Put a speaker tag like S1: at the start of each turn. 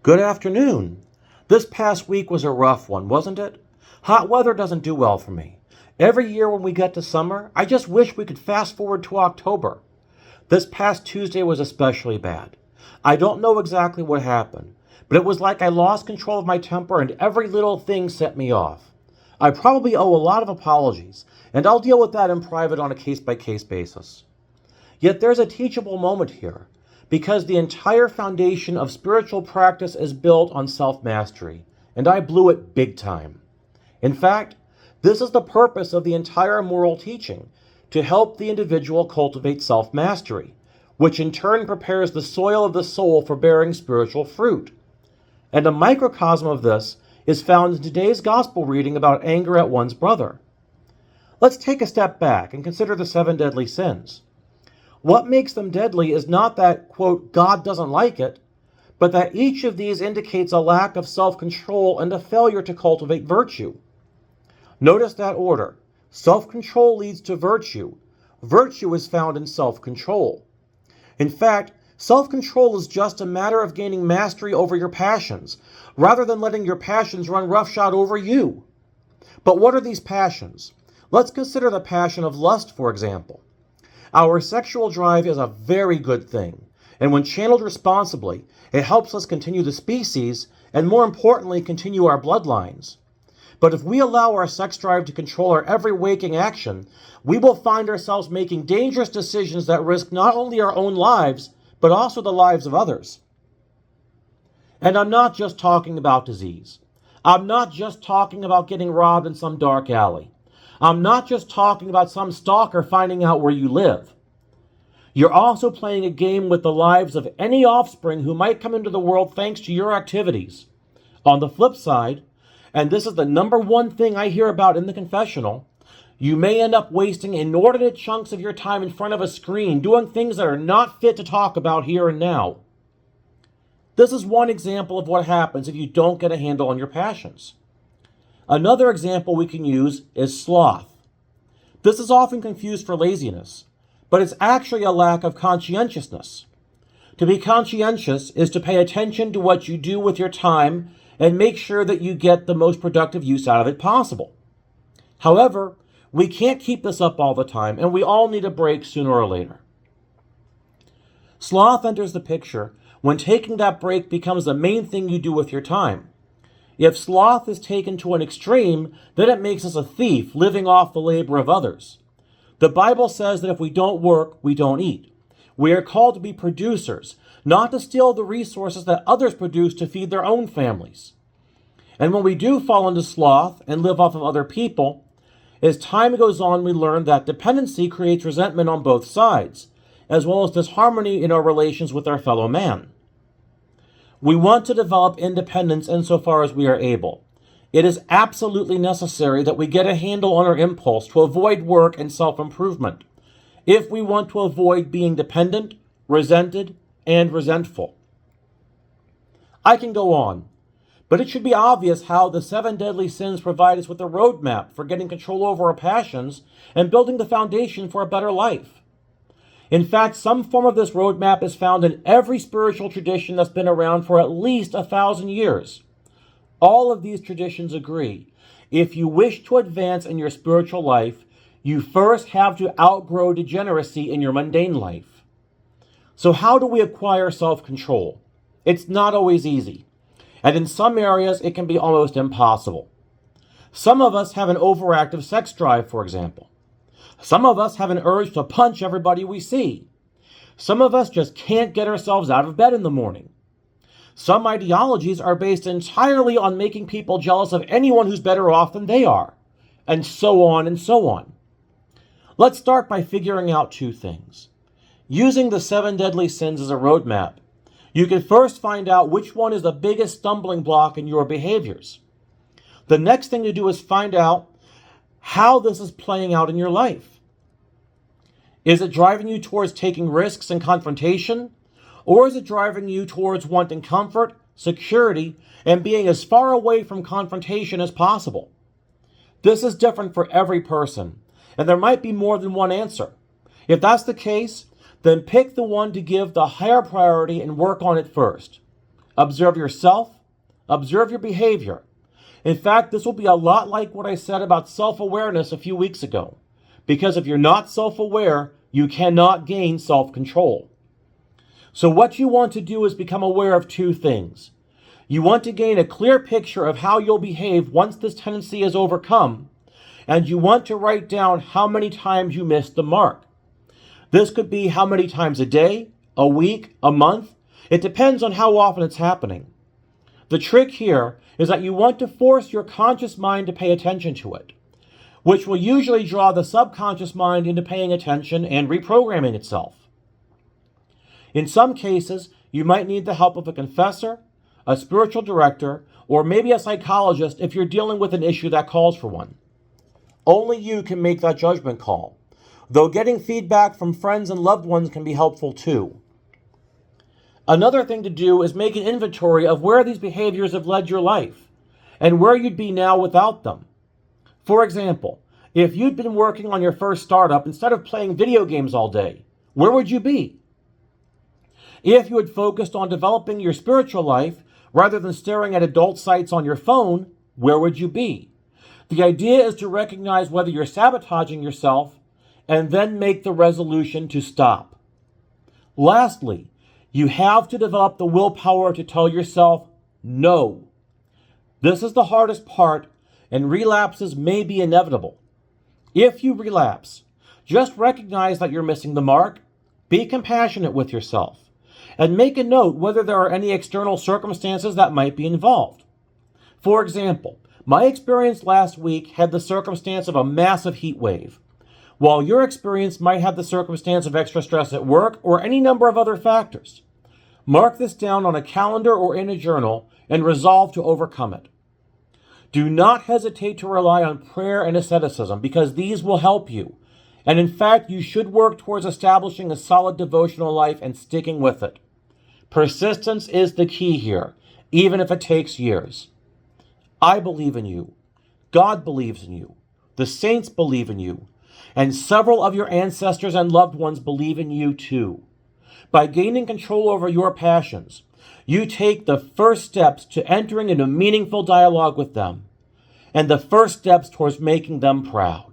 S1: Good afternoon. This past week was a rough one, wasn't it? Hot weather doesn't do well for me. Every year when we get to summer, I just wish we could fast forward to October. This past Tuesday was especially bad. I don't know exactly what happened, but it was like I lost control of my temper and every little thing set me off. I probably owe a lot of apologies, and I'll deal with that in private on a case-by-case basis. Yet there's a teachable moment here, because the entire foundation of spiritual practice is built on self-mastery, and I blew it big time. In fact, this is the purpose of the entire moral teaching, to help the individual cultivate self-mastery, which in turn prepares the soil of the soul for bearing spiritual fruit. And a microcosm of this is found in today's gospel reading about anger at one's brother. Let's take a step back and consider the 7 deadly sins. What makes them deadly is not that, quote, God doesn't like it, but that each of these indicates a lack of self-control and a failure to cultivate virtue. Notice that order. Self-control leads to virtue. Virtue is found in self-control. In fact, self-control is just a matter of gaining mastery over your passions, rather than letting your passions run roughshod over you. But what are these passions? Let's consider the passion of lust, for example. Our sexual drive is a very good thing, and when channeled responsibly, it helps us continue the species, and more importantly, continue our bloodlines. But if we allow our sex drive to control our every waking action, we will find ourselves making dangerous decisions that risk not only our own lives, but also the lives of others. And I'm not just talking about disease. I'm not just talking about getting robbed in some dark alley. I'm not just talking about some stalker finding out where you live. You're also playing a game with the lives of any offspring who might come into the world thanks to your activities. On the flip side, and this is the number one thing I hear about in the confessional, you may end up wasting inordinate chunks of your time in front of a screen doing things that are not fit to talk about here and now. This is one example of what happens if you don't get a handle on your passions. Another example we can use is sloth. This is often confused for laziness, but it's actually a lack of conscientiousness. To be conscientious is to pay attention to what you do with your time and make sure that you get the most productive use out of it possible. However, we can't keep this up all the time, and we all need a break sooner or later. Sloth enters the picture when taking that break becomes the main thing you do with your time. If sloth is taken to an extreme, then it makes us a thief living off the labor of others. The Bible says that if we don't work, we don't eat. We are called to be producers, not to steal the resources that others produce to feed their own families. And when we do fall into sloth and live off of other people, as time goes on, we learn that dependency creates resentment on both sides, as well as disharmony in our relations with our fellow man. We want to develop independence insofar as we are able. It is absolutely necessary that we get a handle on our impulse to avoid work and self-improvement, if we want to avoid being dependent, resented, and resentful. I can go on, but it should be obvious how the 7 deadly sins provide us with a roadmap for getting control over our passions and building the foundation for a better life. In fact, some form of this roadmap is found in every spiritual tradition that's been around for at least 1,000 years. All of these traditions agree. If you wish to advance in your spiritual life, you first have to outgrow degeneracy in your mundane life. So how do we acquire self-control? It's not always easy, and in some areas it can be almost impossible. Some of us have an overactive sex drive, for example. Some of us have an urge to punch everybody we see. Some of us just can't get ourselves out of bed in the morning. Some ideologies are based entirely on making people jealous of anyone who's better off than they are, and so on and so on. Let's start by figuring out 2 things. Using the 7 deadly sins as a roadmap, you can first find out which one is the biggest stumbling block in your behaviors. The next thing to do is find out how this is playing out in your life. Is it driving you towards taking risks and confrontation? Or is it driving you towards wanting comfort, security, and being as far away from confrontation as possible? This is different for every person, and there might be more than one answer. If that's the case, then pick the one to give the higher priority and work on it first. Observe yourself. Observe your behavior. In fact, this will be a lot like what I said about self-awareness a few weeks ago. Because if you're not self-aware, you cannot gain self-control. So what you want to do is become aware of two things. You want to gain a clear picture of how you'll behave once this tendency is overcome, and you want to write down how many times you missed the mark. This could be how many times a day, a week, a month. It depends on how often it's happening. The trick here is that you want to force your conscious mind to pay attention to it, which will usually draw the subconscious mind into paying attention and reprogramming itself. In some cases, you might need the help of a confessor, a spiritual director, or maybe a psychologist if you're dealing with an issue that calls for one. Only you can make that judgment call, though getting feedback from friends and loved ones can be helpful too. Another thing to do is make an inventory of where these behaviors have led your life, and where you'd be now without them. For example, if you'd been working on your first startup instead of playing video games all day, where would you be? If you had focused on developing your spiritual life rather than staring at adult sites on your phone, where would you be? The idea is to recognize whether you're sabotaging yourself and then make the resolution to stop. Lastly, you have to develop the willpower to tell yourself no. This is the hardest part, and relapses may be inevitable. If you relapse, just recognize that you're missing the mark, be compassionate with yourself, and make a note whether there are any external circumstances that might be involved. For example, my experience last week had the circumstance of a massive heat wave, while your experience might have the circumstance of extra stress at work or any number of other factors. Mark this down on a calendar or in a journal and resolve to overcome it. Do not hesitate to rely on prayer and asceticism because these will help you. And in fact, you should work towards establishing a solid devotional life and sticking with it. Persistence is the key here, even if it takes years. I believe in you. God believes in you. The saints believe in you. And several of your ancestors and loved ones believe in you too. By gaining control over your passions, you take the first steps to entering into meaningful dialogue with them, and the first steps towards making them proud.